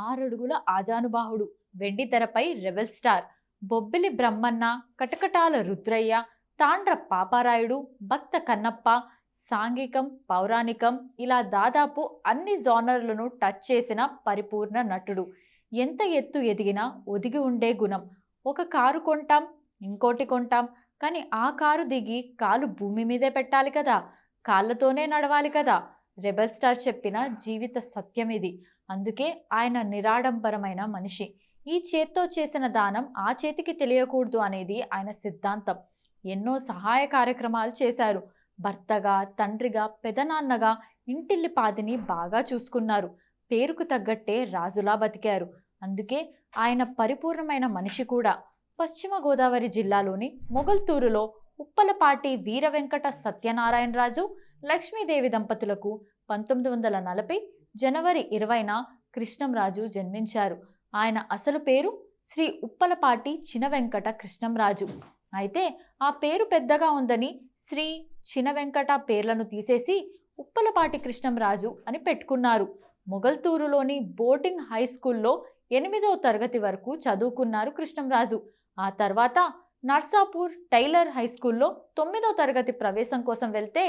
ఆరడుగుల ఆజానుబాహుడు, వెండితెరపై rebel star, Bobbili Brahmanna, కటకటాల రుద్రయ్య, తాండ్ర పాపారాయుడు, భక్త కన్నప్ప, సాంఘికం, పౌరాణికం ఇలా దాదాపు అన్ని జానర్లను టచ్ చేసిన పరిపూర్ణ నటుడు. ఎంత ఎత్తు ఎదిగినా ఒదిగి ఉండే గుణం. ఒక కారు కొంటాం, ఇంకోటి కొంటాం, కానీ ఆ కారు దిగి కాలు భూమి మీదే పెట్టాలి కదా, కాళ్ళతోనే నడవాలి కదా. రెబెల్ స్టార్ చెప్పిన జీవిత సత్యం ఇది. అందుకే ఆయన నిరాడంబరమైన మనిషి. ఈ చేత్తో చేసిన దానం ఆ చేతికి తెలియకూడదు అనేది ఆయన సిద్ధాంతం. ఎన్నో సహాయ కార్యక్రమాలు చేశారు. భర్తగా, తండ్రిగా, పెదనాన్నగా ఇంటిల్లిపాదిని బాగా చూసుకున్నారు. పేరుకు తగ్గట్టే రాజులా బతికారు. అందుకే ఆయన పరిపూర్ణమైన మనిషి కూడా. పశ్చిమ గోదావరి జిల్లాలోని మొగల్తూరులో ఉప్పలపాటి వీర వెంకట సత్యనారాయణరాజు, లక్ష్మీదేవి దంపతులకు 1940 జనవరి 20న కృష్ణంరాజు జన్మించారు. ఆయన అసలు పేరు శ్రీ ఉప్పలపాటి చిన వెంకట కృష్ణంరాజు. అయితే ఆ పేరు పెద్దగా ఉందని శ్రీ చిన వెంకట పేర్లను తీసేసి ఉప్పలపాటి కృష్ణంరాజు అని పెట్టుకున్నారు. మొగల్తూరులోని బోర్డింగ్ హై స్కూల్లో 8వ తరగతి వరకు చదువుకున్నారు కృష్ణంరాజు. ఆ తర్వాత నర్సాపూర్ టైలర్ హై స్కూల్లో 9వ తరగతి ప్రవేశం కోసం వెళ్తే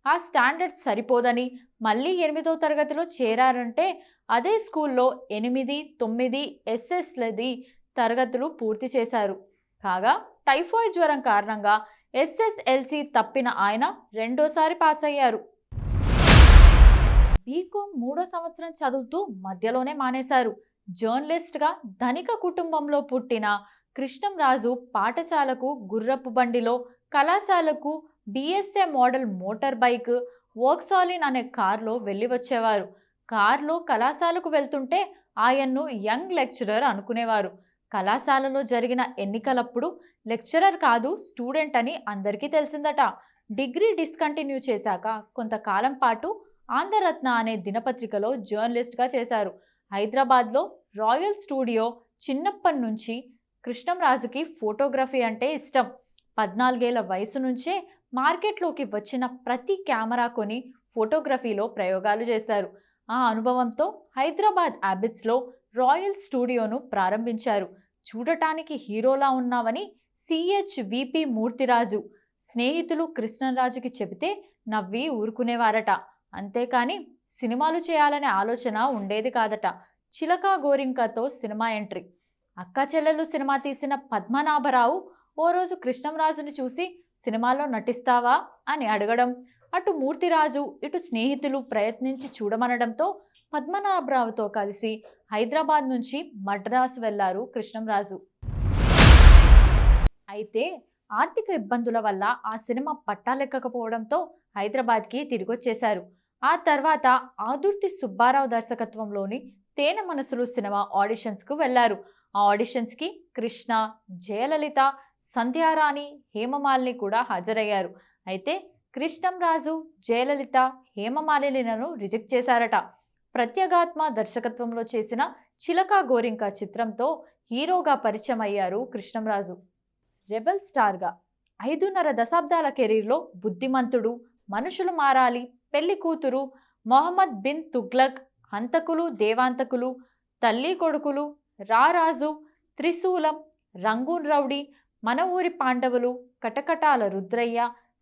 ఆ స్టాండర్డ్ సరిపోదని మళ్ళీ 8వ తరగతిలో చేరారంటే అదే స్కూల్లో 8, 9 ఎస్ఎస్లది తరగతులు పూర్తి చేశారు. కాగా టైఫాయిడ్ జ్వరం కారణంగా ఎస్ఎస్ఎల్సి తప్పిన ఆయన రెండోసారి పాస్ అయ్యారు. బీకాం 3వ సంవత్సరం చదువుతూ మధ్యలోనే మానేశారు. జర్నలిస్ట్గా ధనిక కుటుంబంలో పుట్టిన కృష్ణంరాజు పాఠశాలకు గుర్రపు బండిలో, కళాశాలకు బిఎస్ఏ మోడల్ మోటార్ బైక్, వోక్సాలిన్ అనే కారులో వెళ్ళి వచ్చేవారు. కారులో కళాశాలకు వెళ్తుంటే ఆయన్ను యంగ్ లెక్చరర్ అనుకునేవారు. కళాశాలలో జరిగిన ఎన్నికలప్పుడు లెక్చరర్ కాదు స్టూడెంట్ అని అందరికీ తెలిసిందట. డిగ్రీ డిస్కంటిన్యూ చేశాక కొంతకాలం పాటు ఆంధ్రరత్న అనే దినపత్రికలో జర్నలిస్ట్గా చేశారు. హైదరాబాద్లో రాయల్ స్టూడియో చిన్నప్పటి నుంచి కృష్ణంరాజుకి ఫోటోగ్రఫీ అంటే ఇష్టం. 14 ఏళ్ల వయసు నుంచే మార్కెట్లోకి వచ్చిన ప్రతి కెమెరా కొని ఫోటోగ్రఫీలో ప్రయోగాలు చేశారు. ఆ అనుభవంతో హైదరాబాద్ అబిడ్స్లో రాయల్ స్టూడియోను ప్రారంభించారు. చూడటానికి హీరోలా ఉన్నావని సిహెచ్విపి మూర్తిరాజు స్నేహితులు కృష్ణంరాజుకి చెబితే నవ్వి ఊరుకునేవారట. అంతేకాని సినిమాలు చేయాలనే ఆలోచన ఉండేది కాదట. చిలకా గోరింకతో సినిమా ఎంట్రీ. అక్క చెల్లెలు సినిమా తీసిన పద్మనాభరావు ఓ రోజు కృష్ణంరాజుని చూసి సినిమాలో నటిస్తావా అని అడగడం, అటు మూర్తిరాజు ఇటు స్నేహితులు ప్రయత్నించి చూడమనడంతో పద్మనాభరావుతో కలిసి హైదరాబాద్ నుంచి మద్రాసు వెళ్లారు కృష్ణంరాజు. అయితే ఆర్థిక ఇబ్బందుల వల్ల ఆ సినిమా పట్టాలెక్కకపోవడంతో హైదరాబాద్కి తిరిగొచ్చేశారు. ఆ తర్వాత ఆదుర్తి సుబ్బారావు దర్శకత్వంలోని తేనె మనసులు సినిమా ఆడిషన్స్కు వెళ్లారు. ఆ ఆడిషన్స్కి కృష్ణ, జయలలిత, సంధ్యారాణి, హేమమాలిని కూడా హాజరయ్యారు. అయితే కృష్ణంరాజు, జయలలిత, హేమమాలినిలను రిజెక్ట్ చేశారట. ప్రత్యేగాత్మ దర్శకత్వంలో చేసిన చిలకా గోరింక చిత్రంతో హీరోగా పరిచయం అయ్యారు కృష్ణంరాజు. రెబెల్ స్టార్గా 5.5 దశాబ్దాల కెరీర్లో బుద్ధిమంతుడు, మనుషులు మారాలి, పెళ్లి కూతురు, మొహమ్మద్ బిన్ తుగ్లక్, హంతకులు దేవాంతకులు, తల్లి కొడుకులు, రారాజు, త్రిశూలం, రంగూన్ రౌడీ, మన ఊరి పాండవులు, కటకటాల రుద్రయ్య,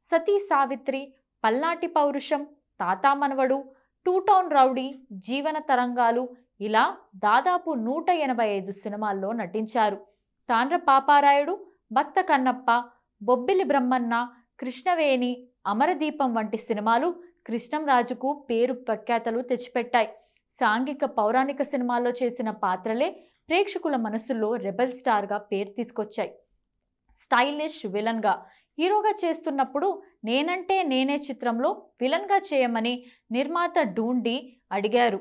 సతీ సావిత్రి, పల్నాటి పౌరుషం, తాతా మనవడు, టూ టౌన్ రౌడీ, జీవన తరంగాలు ఇలా దాదాపు 185 సినిమాల్లో నటించారు. తాండ్ర పాపారాయుడు, భక్త కన్నప్ప, బొబ్బిలి బ్రహ్మన్న, కృష్ణవేణి, అమరదీపం వంటి సినిమాలు కృష్ణంరాజుకు పేరు ప్రఖ్యాతలు తెచ్చిపెట్టాయి. సాంఘిక పౌరాణిక సినిమాల్లో చేసిన పాత్రలే ప్రేక్షకుల మనసుల్లో రెబెల్ స్టార్గా పేరు తీసుకొచ్చాయి. స్టైలిష్ విలన్గా హీరోగా చేస్తున్నప్పుడు నేనంటే నేనే చిత్రంలో విలన్గా చేయమని నిర్మాత డూండి అడిగారు.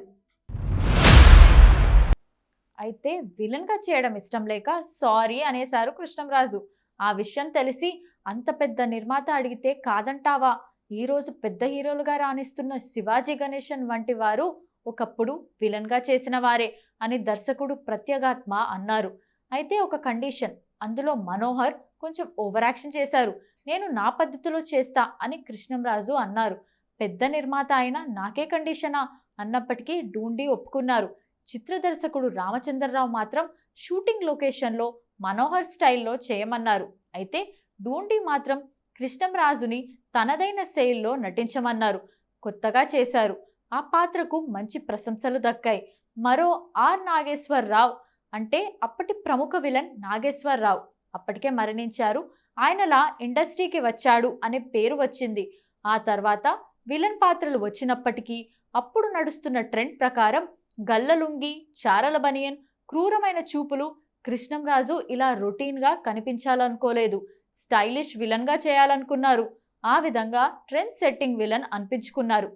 అయితే విలన్గా చేయడం ఇష్టం లేక సారీ అనేశారు కృష్ణంరాజు. ఆ విషయం తెలిసి అంత పెద్ద నిర్మాత అడిగితే కాదంటావా, ఈరోజు పెద్ద హీరోలుగా రాణిస్తున్న శివాజీ గణేశన్ వంటి వారు ఒకప్పుడు విలన్గా చేసిన వారే అని దర్శకుడు ప్రత్యేగాత్మ అన్నారు. అయితే ఒక కండిషన్, అందులో మనోహర్ కొంచెం ఓవర్ యాక్షన్ చేశారు, నేను నా పద్ధతిలో చేస్తా అని కృష్ణంరాజు అన్నారు. పెద్ద నిర్మాత అయినా నాకే కండిషనా అన్నప్పటికీ డూండి ఒప్పుకున్నారు. చిత్ర దర్శకుడు రామచంద్రరావు మాత్రం షూటింగ్ లొకేషన్లో మనోహర్ స్టైల్లో చేయమన్నారు. అయితే డూండి మాత్రం కృష్ణంరాజుని తనదైన శైలిలో నటించమన్నారు. కొత్తగా చేశారు. ఆ పాత్రకు మంచి ప్రశంసలు దక్కాయి. మరో ఆర్ నాగేశ్వరరావు అంటే అప్పటి ప్రముఖ విలన్ నాగేశ్వరరావు అప్పటికే మరణించారు. ఆయనలా ఇండస్ట్రీకి వచ్చాడు అనే పేరు వచ్చింది. ఆ తర్వాత విలన్ పాత్రలు వచ్చినప్పటికీ అప్పుడు నడుస్తున్న ట్రెండ్ ప్రకారం గల్లలుంగి, చారల బనియన్, క్రూరమైన చూపులు కృష్ణంరాజు ఇలా రొటీన్గా కనిపించాలనుకోలేదు. స్టైలిష్ విలన్గా చేయాలనుకున్నారు. ఆ విధంగా ట్రెండ్ సెట్టింగ్ విలన్ అనిపించుకున్నారు.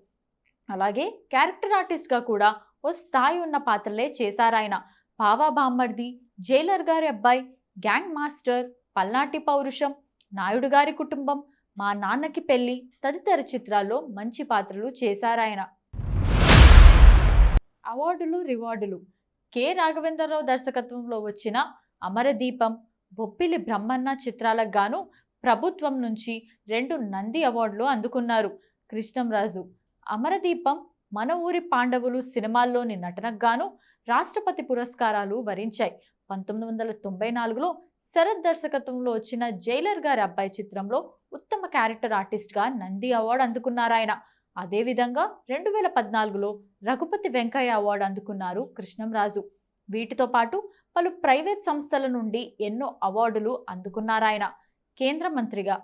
అలాగే క్యారెక్టర్ ఆర్టిస్ట్గా కూడా ఓ స్థాయి ఉన్న పాత్రలే చేశారాయన. బావా బామ్మర్ది, జైలర్ గారి అబ్బాయి, గ్యాంగ్ మాస్టర్, పల్నాటి పౌరుషం, నాయుడు గారి కుటుంబం, మా నాన్నకి పెళ్లి తదితర చిత్రాల్లో మంచి పాత్రలు చేశారాయన. అవార్డులు, రివార్డులు. కె రాఘవేంద్రరావు దర్శకత్వంలో వచ్చిన అమరదీపం, బొబ్బిలి బ్రహ్మన్న చిత్రాలకు గాను ప్రభుత్వం నుంచి 2 నంది అవార్డులు అందుకున్నారు కృష్ణంరాజు. అమరదీపం, మన ఊరి పాండవులు సినిమాల్లోని నటనకు గాను రాష్ట్రపతి పురస్కారాలు వరించాయి. 1994లో శరత్ దర్శకత్వంలో వచ్చిన జైలర్ గారి అబ్బాయి చిత్రంలో ఉత్తమ క్యారెక్టర్ ఆర్టిస్ట్గా నంది అవార్డు అందుకున్నారాయన. అదేవిధంగా 2014లో రఘుపతి వెంకయ్య అవార్డు అందుకున్నారు కృష్ణంరాజు. వీటితో పాటు పలు ప్రైవేట్ సంస్థల నుండి ఎన్నో అవార్డులు అందుకున్నారాయన. కేంద్ర మంత్రిగా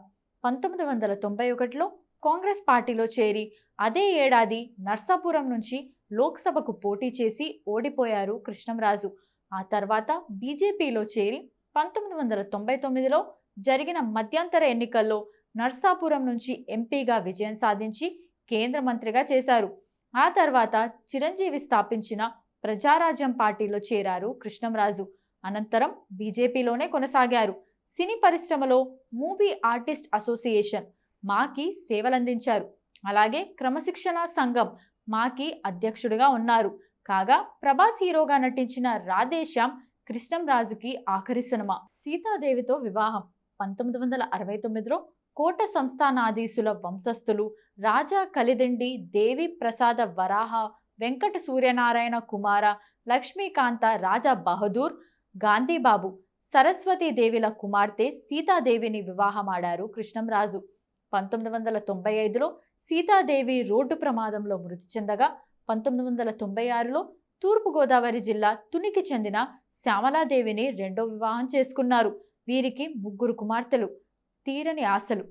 1991లో కాంగ్రెస్ పార్టీలో చేరి అదే ఏడాది నర్సాపురం నుంచి లోక్సభకు పోటీ చేసి ఓడిపోయారు కృష్ణంరాజు. ఆ తర్వాత బీజేపీలో చేరి 1999లో జరిగిన మధ్యంతర ఎన్నికల్లో నర్సాపురం నుంచి ఎంపీగా విజయం సాధించి కేంద్ర మంత్రిగా చేశారు. ఆ తర్వాత చిరంజీవి స్థాపించిన ప్రజారాజ్యం పార్టీలో చేరారు కృష్ణంరాజు. అనంతరం బీజేపీలోనే కొనసాగారు. సినీ పరిశ్రమలో మూవీ ఆర్టిస్ట్ అసోసియేషన్ మాకి సేవలందించారు. అలాగే క్రమశిక్షణ సంఘం మాకి అధ్యక్షుడిగా ఉన్నారు. కాగా ప్రభాస్ హీరోగా నటించిన రాధేశ్యామ్ కృష్ణంరాజుకి ఆఖరి సినిమా. సీతాదేవితో వివాహం 1969లో కోట సంస్థానాధీశుల వంశస్థులు రాజా కలిదిండి, దేవి ప్రసాద వరాహ, వెంకట సూర్యనారాయణ కుమార, లక్ష్మీకాంత, రాజా బహదూర్, గాంధీబాబు, సరస్వతీదేవిల కుమార్తె సీతాదేవిని వివాహమాడారు కృష్ణంరాజు. 1995లో సీతాదేవి రోడ్డు ప్రమాదంలో మృతి చెందగా 1996లో తూర్పుగోదావరి జిల్లా తునికి చెందిన శ్యామలాదేవిని రెండో వివాహం చేసుకున్నారు. వీరికి 3 కుమార్తెలు. తీరని ఆశలు.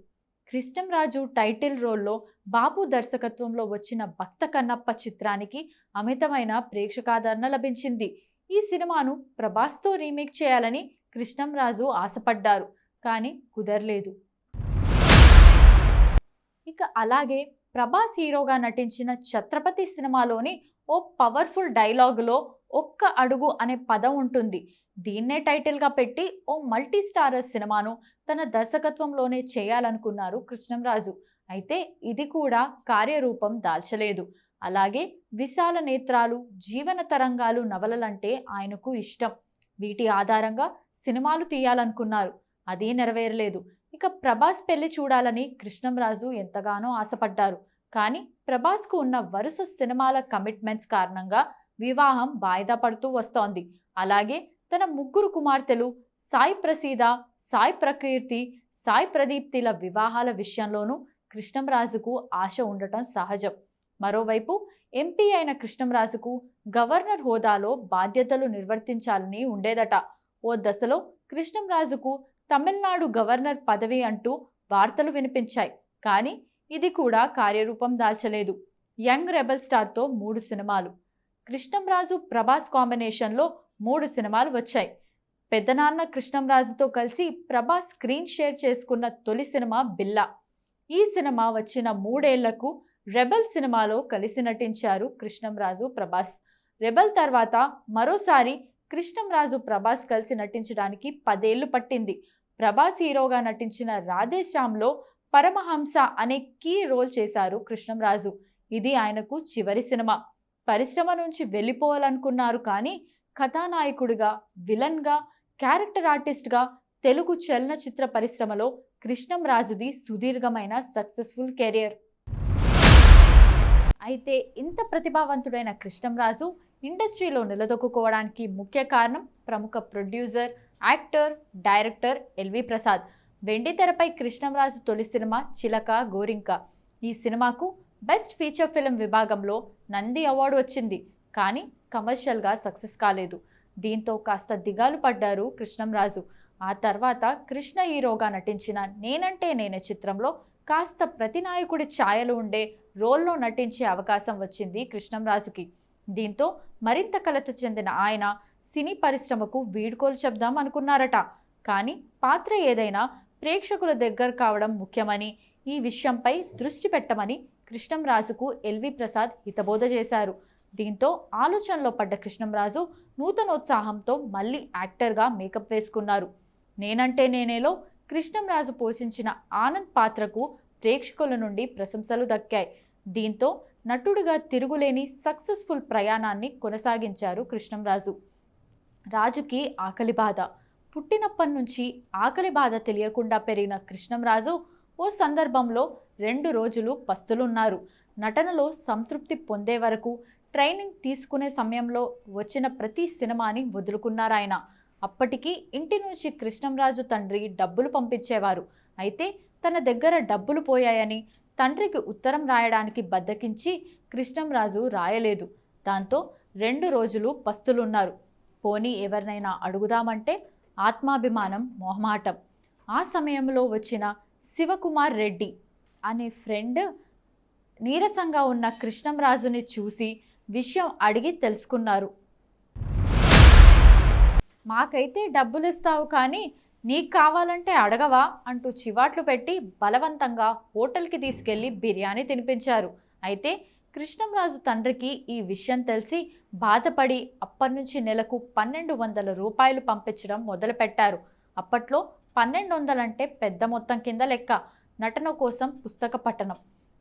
కృష్ణంరాజు టైటిల్ రోల్లో బాపు దర్శకత్వంలో వచ్చిన భక్త కన్నప్ప చిత్రానికి అమితమైన ప్రేక్షకాదరణ లభించింది. ఈ సినిమాను ప్రభాస్తో రీమేక్ చేయాలని కృష్ణంరాజు ఆశపడ్డారు, కానీ కుదరలేదు. ఇక అలాగే ప్రభాస్ హీరోగా నటించిన ఛత్రపతి సినిమాలోని ఓ పవర్ఫుల్ డైలాగులో ఒక్క అడుగు అనే పదం ఉంటుంది. దీన్నే టైటిల్గా పెట్టి ఓ మల్టీ స్టారర్ సినిమాను తన దర్శకత్వంలోనే చేయాలనుకున్నారు కృష్ణంరాజు. అయితే ఇది కూడా కార్యరూపం దాల్చలేదు. అలాగే విశాల నేత్రాలు, జీవన తరంగాలు నవలలంటే ఆయనకు ఇష్టం. వీటి ఆధారంగా సినిమాలు తీయాలనుకున్నారు. అది నెరవేరలేదు. ఇక ప్రభాస్ పెళ్లి చూడాలని కృష్ణంరాజు ఎంతగానో ఆశపడ్డారు. కానీ ప్రభాస్కు ఉన్న వరుస సినిమాల కమిట్మెంట్స్ కారణంగా వివాహం వాయిదా పడుతూ వస్తోంది. అలాగే తన 3 కుమార్తెలు సాయి ప్రసీద, సాయి ప్రకీర్తి, సాయి ప్రదీప్తిల వివాహాల విషయంలోనూ కృష్ణంరాజుకు ఆశ ఉండటం సహజం. మరోవైపు ఎంపీ అయిన కృష్ణంరాజుకు గవర్నర్ హోదాలో బాధ్యతలు నిర్వర్తించాలని ఉండేదట. ఓ దశలో కృష్ణంరాజుకు తమిళనాడు గవర్నర్ పదవి అంటూ వార్తలు వినిపించాయి. కానీ ఇది కూడా కార్యరూపం దాల్చలేదు. యంగ్ రెబల్ స్టార్తో 3 సినిమాలు, కృష్ణంరాజు ప్రభాస్ కాంబినేషన్లో 3 సినిమాలు వచ్చాయి. పెద్దనాన్న కృష్ణంరాజుతో కలిసి ప్రభాస్ స్క్రీన్ షేర్ చేసుకున్న తొలి సినిమా బిల్లా. ఈ సినిమా వచ్చిన 3 ఏళ్లకు రెబల్ సినిమాలో కలిసి నటించారు కృష్ణంరాజు, ప్రభాస్. రెబల్ తర్వాత మరోసారి కృష్ణంరాజు, ప్రభాస్ కలిసి నటించడానికి 10 ఏళ్లు పట్టింది. ప్రభాస్ హీరోగా నటించిన రాధేశ్యామ్లో పరమహంస అనే కీ రోల్ చేశారు కృష్ణంరాజు. ఇది ఆయనకు చివరి సినిమా. పరిశ్రమ నుంచి వెళ్ళిపోవాలనుకున్నారు, కానీ కథానాయకుడిగా, విలన్గా, క్యారెక్టర్ ఆర్టిస్ట్గా తెలుగు చలనచిత్ర పరిశ్రమలో కృష్ణంరాజుది సుదీర్ఘమైన సక్సెస్ఫుల్ కెరియర్. అయితే ఇంత ప్రతిభావంతుడైన కృష్ణంరాజు ఇండస్ట్రీలో నిలదొక్కుకోవడానికి ముఖ్య కారణం ప్రముఖ producer, actor, director LV Prasad. వెండితెరపై కృష్ణంరాజు తొలి సినిమా చిలక గోరింక. ఈ సినిమాకు బెస్ట్ ఫీచర్ ఫిల్మ్ విభాగంలో నంది అవార్డు వచ్చింది. కానీ కమర్షియల్గా సక్సెస్ కాలేదు. దీంతో కాస్త దిగాలు పడ్డారు కృష్ణంరాజు. ఆ తర్వాత కృష్ణ హీరోగా నటించిన నేనంటే నేనే చిత్రంలో కాస్త ప్రతినాయకుడి ఛాయలు ఉండే రోల్లో నటించే అవకాశం వచ్చింది కృష్ణంరాజుకి. దీంతో మరింత కలత చెందిన ఆయన సినీ పరిశ్రమకు వీడ్కోలు చెప్దాం అనుకున్నారట. కానీ పాత్ర ఏదైనా ప్రేక్షకుల దగ్గర కావడం ముఖ్యమని, ఈ విషయంపై దృష్టి పెట్టమని కృష్ణంరాజుకు ఎల్వి ప్రసాద్ హితబోధ చేశారు. దీంతో ఆలోచనలో పడ్డ కృష్ణంరాజు నూతనోత్సాహంతో మళ్ళీ యాక్టర్గా మేకప్ వేసుకున్నారు. నేనంటే నేనేలో కృష్ణంరాజు పోషించిన ఆనంద్ పాత్రకు ప్రేక్షకుల నుండి ప్రశంసలు దక్కాయి. దీంతో నటుడిగా తిరుగులేని సక్సెస్ఫుల్ ప్రయాణాన్ని కొనసాగించారు కృష్ణంరాజు. రాజుకి ఆకలి బాధ. పుట్టినప్పటి నుంచి ఆకలి బాధ తెలియకుండా పెరిగిన కృష్ణంరాజు ఓ సందర్భంలో 2 రోజులు పస్తులున్నారు. నటనలో సంతృప్తి పొందే వరకు, ట్రైనింగ్ తీసుకునే సమయంలో వచ్చిన ప్రతి సినిమాని వదులుకున్నారాయన. అప్పటికి ఇంటి నుంచి కృష్ణంరాజు తండ్రి డబ్బులు పంపించేవారు. అయితే తన దగ్గర డబ్బులు పోయాయని తండ్రికి ఉత్తరం రాయడానికి బద్దకించి కృష్ణంరాజు రాయలేదు. దాంతో 2 రోజులు పస్తులున్నారు. పోనీ ఎవరినైనా అడుగుదామంటే ఆత్మాభిమానం, మొహమాటం. ఆ సమయంలో వచ్చిన శివకుమార్ రెడ్డి అనే ఫ్రెండ్ నీరసంగా ఉన్న కృష్ణంరాజుని చూసి విషయం అడిగి తెలుసుకున్నారు. మాకైతే డబ్బులు ఇస్తావు కానీ నీకు కావాలంటే అడగవా అంటూ చివాట్లు పెట్టి బలవంతంగా హోటల్కి తీసుకెళ్లి బిర్యానీ తినిపించారు. అయితే కృష్ణంరాజు తండ్రికి ఈ విషయం తెలిసి బాధపడి అప్పటినుంచి నెలకు 1200 రూపాయలు పంపించడం మొదలుపెట్టారు. అప్పట్లో 1200 అంటే పెద్ద మొత్తం కింద లెక్క. నటన కోసం పుస్తక పఠనం.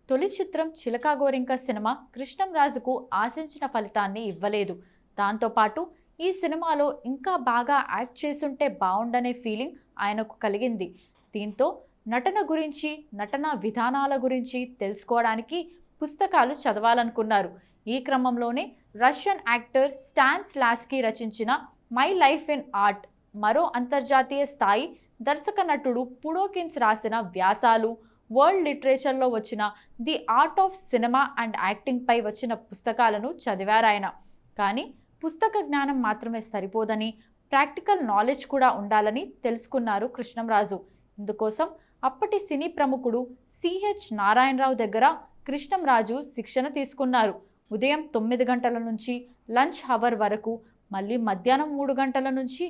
తొలి చిత్రం చిలక గోరింక సినిమా కృష్ణంరాజుకు ఆశించిన ఫలితాన్ని ఇవ్వలేదు. దాంతోపాటు ఈ సినిమాలో ఇంకా బాగా యాక్ట్ చేసుంటే బాగుండనే ఫీలింగ్ ఆయనకు కలిగింది. దీంతో నటన గురించి, నటన విధానాల గురించి తెలుసుకోవడానికి పుస్తకాలు చదవాలనుకున్నారు. ఈ క్రమంలోనే రష్యన్ యాక్టర్ స్టాన్ స్లాస్కీ రచించిన మై లైఫ్ ఇన్ ఆర్ట్, మరో అంతర్జాతీయ స్థాయి దర్శక నటుడు పుడోకిన్స్ రాసిన వ్యాసాలు, వరల్డ్ లిటరేచర్లో వచ్చిన the art of cinema and acting పై వచ్చిన పుస్తకాలను చదివారాయన. కానీ పుస్తక జ్ఞానం మాత్రమే సరిపోదని, ప్రాక్టికల్ నాలెడ్జ్ కూడా ఉండాలని తెలుసుకున్నారు కృష్ణంరాజు. ఇందుకోసం అప్పటి సినీ ప్రముఖుడు సిహెచ్ నారాయణరావు దగ్గర కృష్ణంరాజు శిక్షణ తీసుకున్నారు. ఉదయం 9 గంటల నుంచి లంచ్ అవర్ వరకు, మళ్ళీ మధ్యాహ్నం 3 గంటల నుంచి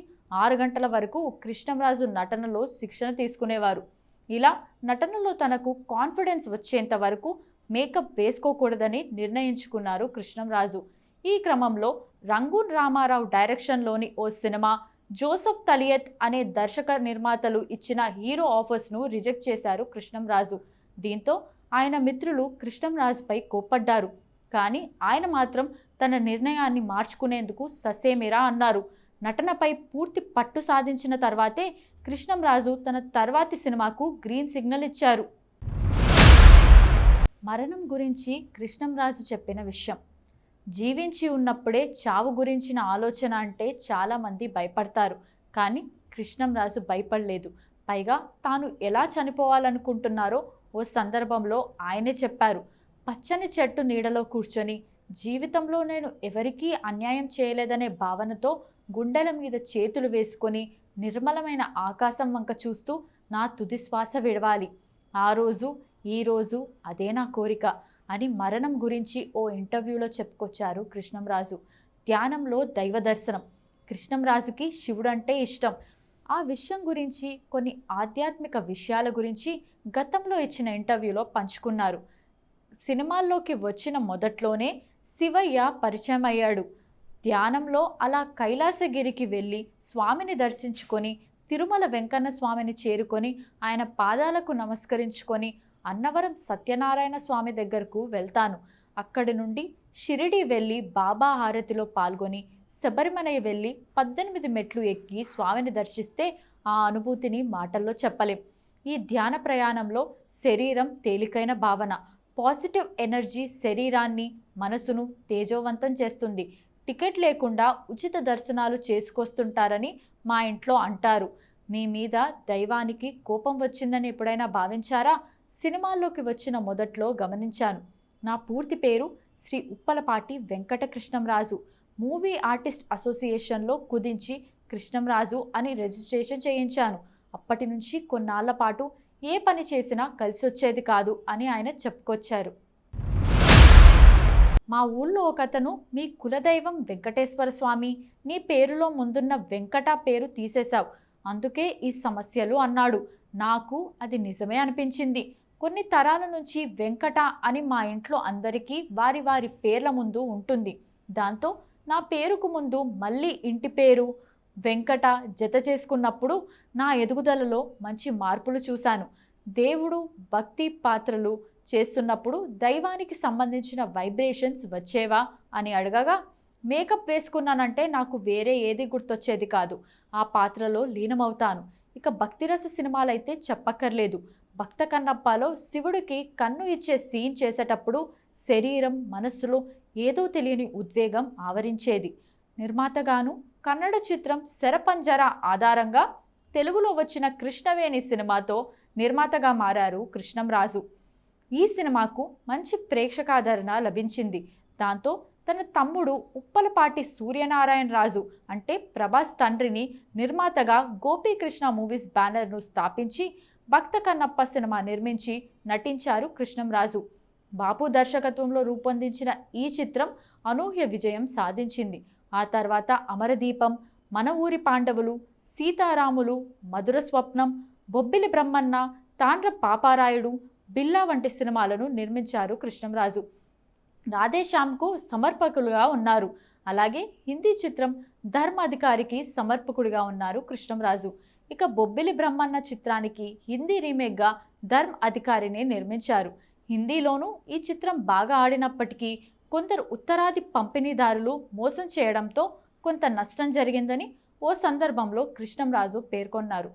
6 గంటల వరకు కృష్ణంరాజు నటనలో శిక్షణ తీసుకునేవారు. ఇలా నటనలో తనకు కాన్ఫిడెన్స్ వచ్చేంత వరకు మేకప్ వేసుకోకూడదని నిర్ణయించుకున్నారు కృష్ణంరాజు. ఈ క్రమంలో రంగూన్ రామారావు డైరెక్షన్లోని ఓ సినిమా, జోసెఫ్ తలియత్ అనే దర్శక నిర్మాతలు ఇచ్చిన హీరో ఆఫర్స్ను రిజెక్ట్ చేశారు కృష్ణంరాజు. దీంతో ఆయన మిత్రులు కృష్ణంరాజుపై కోప్పడ్డారు. కానీ ఆయన మాత్రం తన నిర్ణయాన్ని మార్చుకునేందుకు ససేమిరా అన్నారు. నటనపై పూర్తి పట్టు సాధించిన తర్వాతే కృష్ణంరాజు తన తర్వాతి సినిమాకు గ్రీన్ సిగ్నల్ ఇచ్చారు. మరణం గురించి కృష్ణంరాజు చెప్పిన విషయం. జీవించి ఉన్నప్పుడే చావు గురించిన ఆలోచన అంటే చాలామంది భయపడతారు. కానీ కృష్ణంరాజు భయపడలేదు. పైగా తాను ఎలా చనిపోవాలనుకుంటున్నారో ఓ సందర్భంలో ఆయనే చెప్పారు. పచ్చని చెట్టు నీడలో కూర్చొని జీవితంలో నేను ఎవరికీ అన్యాయం చేయలేదనే భావనతో గుండెల మీద చేతులు వేసుకొని నిర్మలమైన ఆకాశం వంక చూస్తూ నా తుది శ్వాస విడవాలి. ఆ రోజు, ఈ రోజు అదే నా కోరిక అని మరణం గురించి ఓ ఇంటర్వ్యూలో చెప్పుకొచ్చారు కృష్ణంరాజు. ధ్యానంలో దైవ దర్శనం. కృష్ణంరాజుకి శివుడంటే ఇష్టం. ఆ విషయం గురించి, కొన్ని ఆధ్యాత్మిక విషయాల గురించి గతంలో ఇచ్చిన ఇంటర్వ్యూలో పంచుకున్నారు. సినిమాల్లోకి వచ్చిన మొదట్లోనే శివయ్య పరిచయం అయ్యాడు. ధ్యానంలో అలా కైలాసగిరికి వెళ్ళి స్వామిని దర్శించుకొని, తిరుమల వెంకన్న స్వామిని చేరుకొని ఆయన పాదాలకు నమస్కరించుకొని అన్నవరం సత్యనారాయణ స్వామి దగ్గరకు వెళ్తాను. అక్కడి నుండి షిరిడి వెళ్ళి బాబా హారతిలో పాల్గొని శబరిమలై వెళ్ళి 18 మెట్లు ఎక్కి స్వామిని దర్శిస్తే ఆ అనుభూతిని మాటల్లో చెప్పలేం. ఈ ధ్యాన ప్రయాణంలో శరీరం తేలికైన భావన, పాజిటివ్ ఎనర్జీ శరీరాన్ని, మనసును తేజోవంతం చేస్తుంది. టికెట్ లేకుండా ఉచిత దర్శనాలు చేసుకొస్తుంటారని మా ఇంట్లో అంటారు. మీ మీద దైవానికి కోపం వచ్చిందని ఎప్పుడైనా భావించారా? సినిమాల్లోకి వచ్చిన మొదట్లో గమనించాను. నా పూర్తి పేరు శ్రీ ఉప్పలపాటి వెంకట కృష్ణంరాజు. మూవీ ఆర్టిస్ట్ అసోసియేషన్లో కుదించి కృష్ణంరాజు అని రిజిస్ట్రేషన్ చేయించాను. అప్పటి నుంచి కొన్నాళ్ల పాటు ఏ పని చేసినా కలిసొచ్చేది కాదు అని ఆయన చెప్పుకొచ్చారు. మా ఊళ్ళో ఒకతను, మీ కులదైవం వెంకటేశ్వర స్వామి, నీ పేరులో ముందున్న వెంకట పేరు తీసేశావు, అందుకే ఈ సమస్యలు అన్నాడు. నాకు అది నిజమే అనిపించింది. కొన్ని తరాల నుంచి వెంకట అని మా ఇంట్లో అందరికీ వారి వారి పేర్ల ముందు ఉంటుంది. దాంతో నా పేరుకు ముందు మళ్ళీ ఇంటి పేరు వెంకట జత చేసుకున్నప్పుడు నా ఎదుగుదలలో మంచి మార్పులు చూశాను. దేవుడు భక్తి పాత్రలు చేస్తున్నప్పుడు దైవానికి సంబంధించిన వైబ్రేషన్స్ వచ్చేవా అని అడగగా, మేకప్ వేసుకున్నానంటే నాకు వేరే ఏది గుర్తొచ్చేది కాదు. ఆ పాత్రలో లీనమవుతాను. ఇక భక్తిరస సినిమాలైతే చెప్పక్కర్లేదు. భక్త కన్నప్పలో శివుడికి కన్ను ఇచ్చే సీన్ చేసేటప్పుడు శరీరం మనస్సులో ఏదో తెలియని ఉద్వేగం ఆవరించేది. నిర్మాతగాను కన్నడ చిత్రం శరపంజర ఆధారంగా తెలుగులో వచ్చిన కృష్ణవేణి సినిమాతో నిర్మాతగా మారారు కృష్ణంరాజు. ఈ సినిమాకు మంచి ప్రేక్షకాదరణ లభించింది. దాంతో తన తమ్ముడు ఉప్పలపాటి సూర్యనారాయణ రాజు అంటే ప్రభాస్ తండ్రిని నిర్మాతగా గోపీకృష్ణ మూవీస్ బ్యానర్ను స్థాపించి భక్త కన్నప్ప సినిమా నిర్మించి నటించారు కృష్ణంరాజు. బాపు దర్శకత్వంలో రూపొందించిన ఈ చిత్రం అనూహ్య విజయం సాధించింది. ఆ తర్వాత అమరదీపం, మన ఊరి పాండవులు, సీతారాములు, మధుర స్వప్నం, బొబ్బిలి బ్రహ్మన్న, తాండ్ర పాపారాయుడు, బిల్లా వంటి సినిమాలను నిర్మించారు కృష్ణంరాజు. రాధేశ్యామ్కు సమర్పకులుగా ఉన్నారు. అలాగే హిందీ చిత్రం ధర్మ అధికారికి సమర్పకుడిగా ఉన్నారు కృష్ణంరాజు. ఇక బొబ్బిలి బ్రహ్మన్న చిత్రానికి హిందీ రీమేక్గా ధర్మ్ అధికారిని నిర్మించారు. హిందీలోనూ ఈ చిత్రం బాగా ఆడినప్పటికీ కొందరు ఉత్తరాది పంపిణీదారులు మోసం చేయడంతో కొంత నష్టం జరిగిందని ఓ సందర్భంలో కృష్ణంరాజు పేర్కొన్నారు.